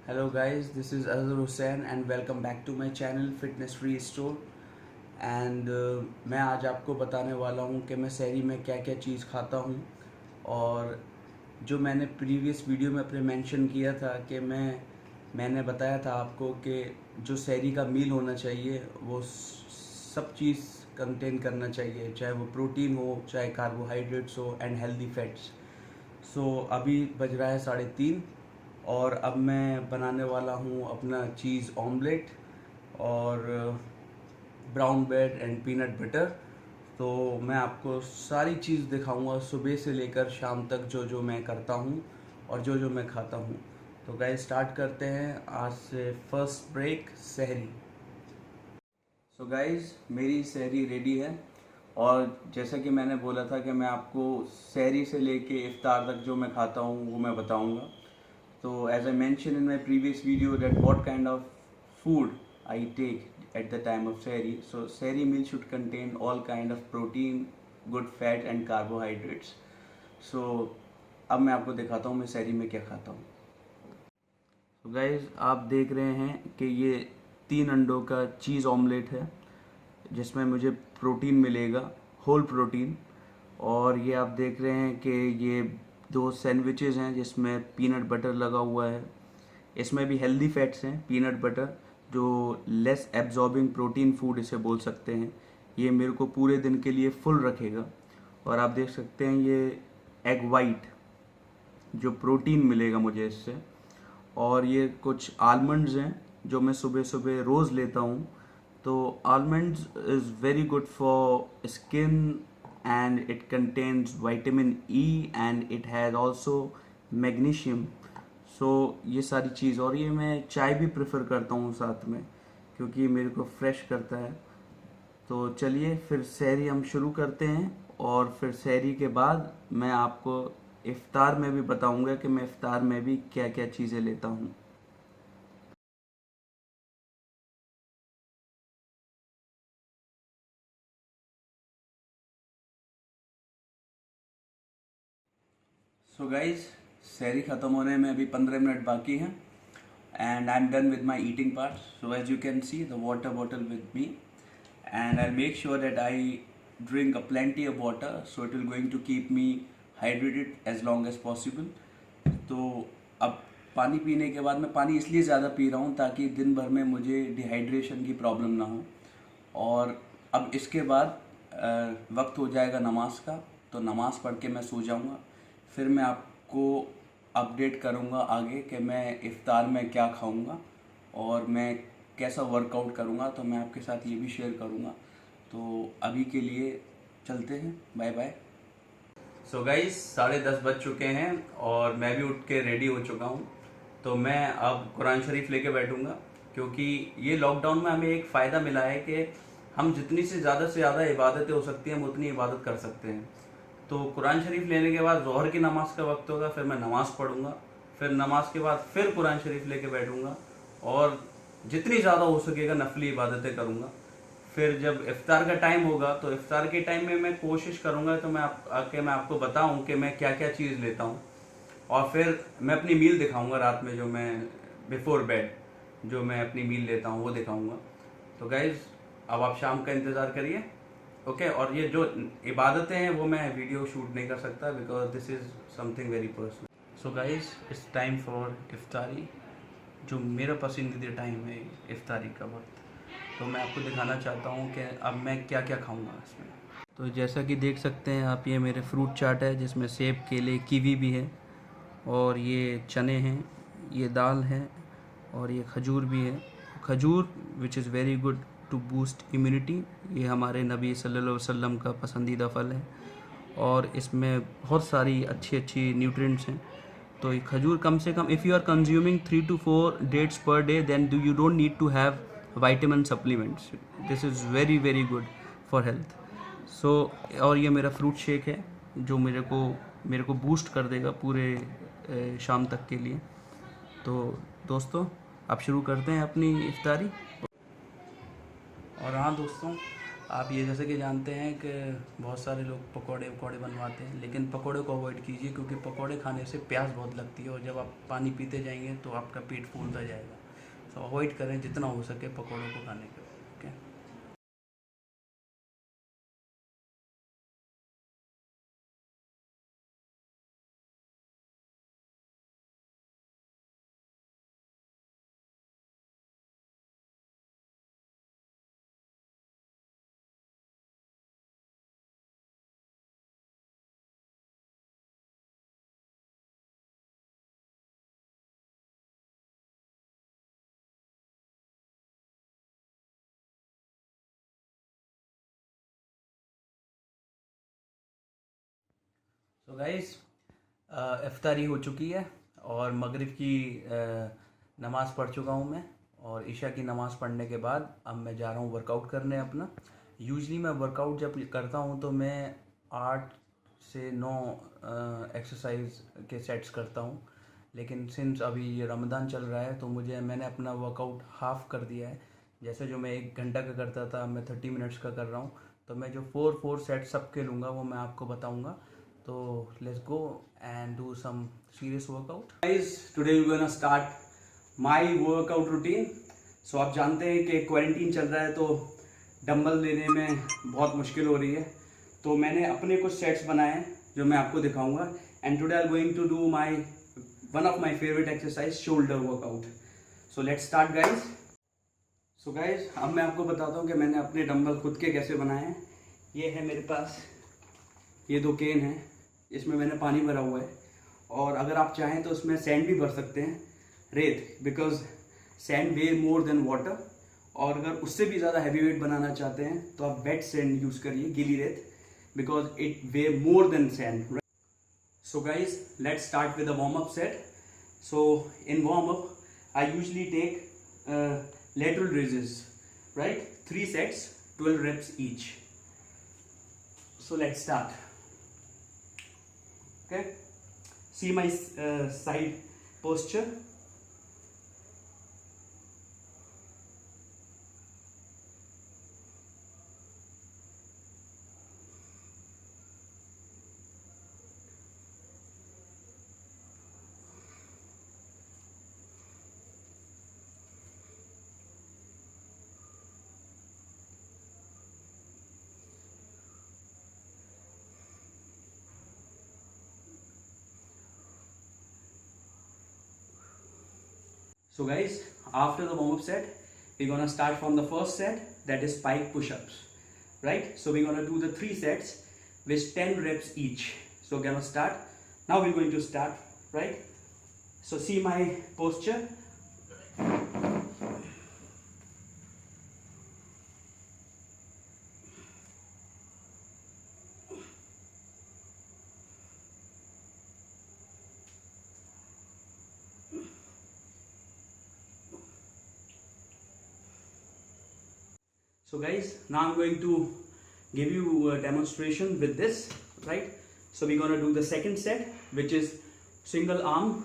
Hello guys, this is Azhar Hussain and welcome back to my channel Fitness Free Store and मैं आज आपको बताने वाला हूँ कि मैं सहरी में क्या क्या चीज़ खाता हूँ। और जो मैंने प्रीवियस वीडियो में अपने मेंशन किया था कि मैंने बताया था आपको कि जो सहरी का मील होना चाहिए वो सब चीज़ कंटेन करना चाहिए, चाहे वो प्रोटीन हो, चाहे कार्बोहाइड्रेट्स हो एंड हेल्दी फैट्स। सो अभी बज रहा है 3:30 और अब मैं बनाने वाला हूँ अपना चीज़ ऑमलेट और brown bread and peanut butter. तो मैं आपको सारी चीज़ दिखाऊंगा सुबह से लेकर शाम तक, जो जो मैं करता हूँ और जो जो मैं खाता हूँ। तो गाइस स्टार्ट करते हैं आज से फर्स्ट ब्रेक सहरी। सो गाइस मेरी सहरी रेडी है और जैसा कि मैंने बोला था कि मैं आपको सहरी से लेके इफ्तार तक जो मैं खाता हूँ वो मैं बताऊँगा। So as I mentioned in my previous video that what kind of food I take at the time of sehri. So sehri meal should contain all kind of protein, good fat and carbohydrates. So अब मैं आपको दिखाता हूँ मैं सहरी में क्या खाता हूँ। तो गाइज आप देख रहे हैं कि ये 3 अंडों का चीज़ ऑमलेट है जिसमें मुझे प्रोटीन मिलेगा, होल प्रोटीन। और ये आप देख रहे हैं कि ये 2 सैंडविचेज़ हैं जिसमें पीनट बटर लगा हुआ है। इसमें भी हेल्दी फैट्स हैं, पीनट बटर जो लेस एब्जॉर्बिंग प्रोटीन फूड इसे बोल सकते हैं। ये मेरे को पूरे दिन के लिए फुल रखेगा। और आप देख सकते हैं ये एग वाइट, जो प्रोटीन मिलेगा मुझे इससे। और ये कुछ आलमंड्स हैं जो मैं सुबह सुबह रोज़ लेता हूँ। तो almonds is very good for skin and it contains vitamin E and it has also magnesium. So ये सारी चीज़, और ये मैं चाय भी प्रेफर करता हूँ साथ में क्योंकि मेरे को फ्रेश करता है। तो चलिए फिर सहरी हम शुरू करते हैं और फिर सहरी के बाद मैं आपको इफ्तार में भी बताऊंगा कि मैं इफ्तार में भी क्या क्या चीज़ें लेता हूँ। सो गाइज सहरी ख़त्म होने में अभी 15 मिनट बाकी हैं and I am done with my eating part. So as you can see the water bottle with me and I'll make sure that I drink a plenty of water so it will going to keep me hydrated as long as possible। तो अब पानी पीने के बाद मैं पानी इसलिए ज़्यादा पी रहा हूँ ताकि दिन भर में मुझे डिहाइड्रेशन की प्रॉब्लम ना हो। और अब इसके बाद वक्त हो जाएगा नमाज का, तो नमाज़ पढ़ के मैं सो जाऊँगा। फिर मैं आपको अपडेट करूँगा आगे कि मैं इफ़्तार में क्या खाऊँगा और मैं कैसा वर्कआउट करूँगा, तो मैं आपके साथ ये भी शेयर करूँगा। तो अभी के लिए चलते हैं, बाय बाय। सो गाइस 10:30 बज चुके हैं और मैं भी उठ के रेडी हो चुका हूँ। तो मैं अब कुरान शरीफ लेके बैठूँगा क्योंकि ये लॉकडाउन में हमें एक फ़ायदा मिला है कि हम जितनी से ज़्यादा इबादतें हो सकती हैं हम उतनी इबादत कर सकते हैं। तो कुरान शरीफ लेने के बाद ज़ोहर की नमाज़ का वक्त होगा, फिर मैं नमाज़ पढ़ूँगा, फिर नमाज के बाद फिर कुरान शरीफ लेके बैठूँगा और जितनी ज़्यादा हो सकेगा नफली इबादतें करूँगा। फिर जब इफ्तार का टाइम होगा तो इफ्तार के टाइम में मैं कोशिश करूँगा तो मैं आपको बताऊँ कि मैं क्या क्या चीज़ लेता हूँ। और फिर मैं अपनी मील दिखाऊँगा रात में, जो मैं बिफोर बेड जो मैं अपनी मील लेता हूँ वो दिखाऊँगा। तो गाइज़ अब आप शाम का इंतज़ार करिए, ओके। और ये जो इबादतें हैं वो मैं वीडियो शूट नहीं कर सकता because this is something very personal. So guys it's time for इफ्तारी, जो मेरा पसंदीदा टाइम है इफ्तारी का वक्त। तो मैं आपको दिखाना चाहता हूँ कि अब मैं क्या क्या खाऊंगा इसमें। तो जैसा कि देख सकते हैं आप, ये मेरे फ्रूट चाट है जिसमें सेब, केले, कीवी भी है और ये चने हैं, ये दाल है और ये खजूर भी है। खजूर which is very good to boost immunity, ये हमारे नबी सल्लल्लाहु अलैहि वसल्लम का पसंदीदा फल है और इसमें बहुत सारी अच्छी अच्छी न्यूट्रिएंट्स हैं। तो ये खजूर कम से कम, if you are consuming 3 to 4 dates per day, then you don't need to have vitamin supplements. This is very very good for health. So और ये मेरा फ्रूट शेक है जो मेरे को बूस्ट कर देगा पूरे शाम तक के लिए। तो दोस्तों अब शुरू करते हैं अपनी इफ्तारी। और हाँ दोस्तों, आप ये जैसे कि जानते हैं कि बहुत सारे लोग पकोड़े वकोड़े बनवाते हैं, लेकिन पकोड़े को अवॉइड कीजिए, क्योंकि पकोड़े खाने से प्यास बहुत लगती है और जब आप पानी पीते जाएंगे तो आपका पेट फूलता जाएगा। तो अवॉइड करें जितना हो सके पकोड़ों को खाने के। ओके। सो गाइस, इफ्तारी हो चुकी है और मगरिब की नमाज़ पढ़ चुका हूँ मैं। और ईशा की नमाज़ पढ़ने के बाद अब मैं जा रहा हूँ वर्कआउट करने अपना। यूजली मैं वर्कआउट जब करता हूँ तो मैं 8 से 9 एक्सरसाइज के सेट्स करता हूँ, लेकिन सिंस अभी ये रमज़ान चल रहा है तो मैंने अपना वर्कआउट हाफ़ कर दिया है। जैसे जो मैं 1 घंटा का करता था, मैं 30 मिनट्स का कर रहा हूँ। तो मैं जो 4 सेट सबके लूँगा वो मैं आपको बताऊँगा। तो let's go and do some serious workout. Guys, today we gonna start my workout routine. So आप जानते हैं कि क्वारंटीन चल रहा है तो डंबल लेने में बहुत मुश्किल हो रही है, तो मैंने अपने कुछ सेट्स बनाए हैं जो मैं आपको दिखाऊंगा। And today I am going to do my one of my favourite exercise, shoulder workout. So let's start guys. So guys, अब मैं आपको बताता हूँ कि मैंने अपने डंबल खुद के कैसे बनाए हैं। ये है मेरे पास, ये 2 केन हैं, इसमें मैंने पानी भरा हुआ है। और अगर आप चाहें तो उसमें सैंड भी भर सकते हैं, रेत, because sand way more then water. और अगर उससे भी ज़्यादा हैवी वेट बनाना चाहते हैं तो आप वेट सैंड यूज़ करिए, गीली रेत, because it weigh more than sand. So guys, let's start with a warm up set. So in warm up I usually take lateral raises, right? 3 sets, 12 reps each. So let's start. Okay, see my side posture. So guys, after the warm up set, we're gonna start from the first set, that is pike push-ups, right? So we're gonna do the 3 sets with 10 reps each. So we're gonna start. Now we're going to start, right? So see my posture. So guys, now I'm going to give you a demonstration with this, right? So we're gonna do the second set, which is single arm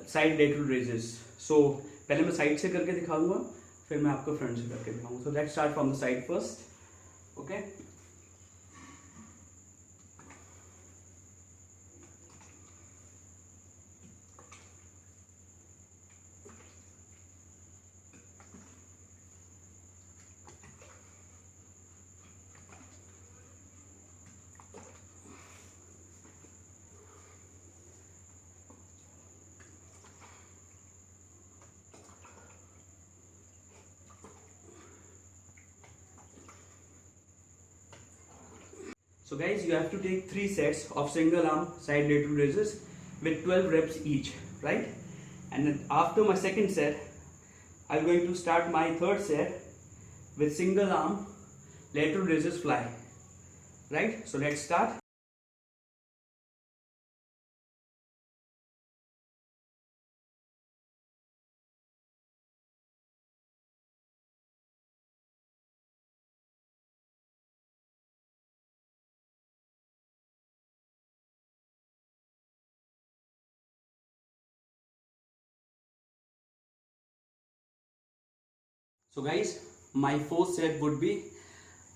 side lateral raises. So पहले मैं side से करके दिखाऊंगा, फिर मैं आपको front से करके दिखाऊंगा. So let's start from the side first. Okay. So guys, you have to take 3 sets of single arm side lateral raises with 12 reps each, right? And then after my second set, I'm going to start my third set with single arm lateral raises fly, right? So let's start. So guys, my fourth set would be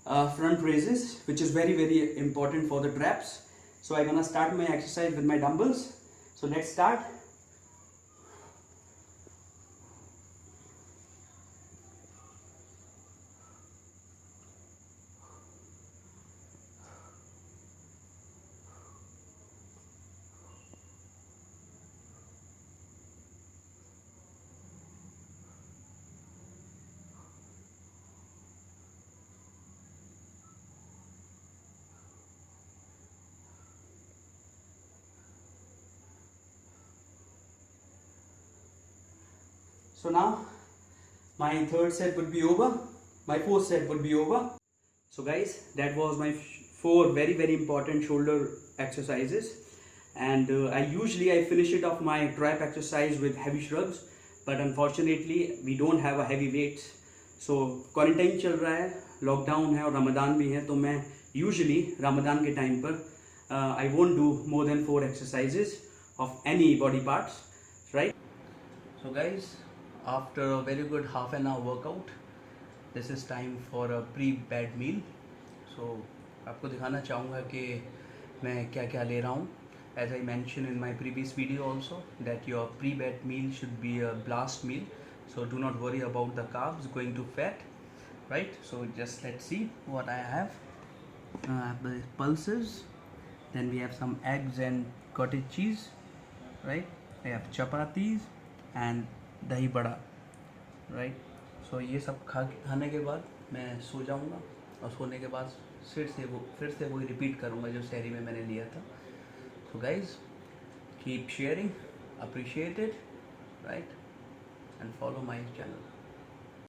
front raises, which is very important for the traps. So I'm gonna start my exercise with my dumbbells. So let's start. So now my third set would be over, my fourth set would be over. So guys, that was my four very important shoulder exercises, and I finish it off my trap exercise with heavy shrugs, but unfortunately we don't have a heavy weights. So quarantine चल रहा है, lockdown है और रमज़ान भी है, तो मैं usually Ramzan के टाइम पर I won't do more than 4 exercises of any body parts, right? So guys, after a very good half an hour workout, this is time for a pre-bed meal. So आपको दिखाना चाहूँगा कि मैं क्या क्या ले रहा हूँ. As I mentioned in my previous video also, that your pre-bed meal should be a blast meal. So do not worry about the carbs going to fat, right? So just let's see what I have. I have the pulses, then we have some eggs and cottage cheese, right? I have chapatis and dahi bada, right? So ये सब खाने के बाद मैं सो जाऊँगा, और सोने के बाद फिर से वही रिपीट करूँगा जो शहरी में मैंने लिया था. So guys, keep sharing, appreciate it, right? And follow my channel.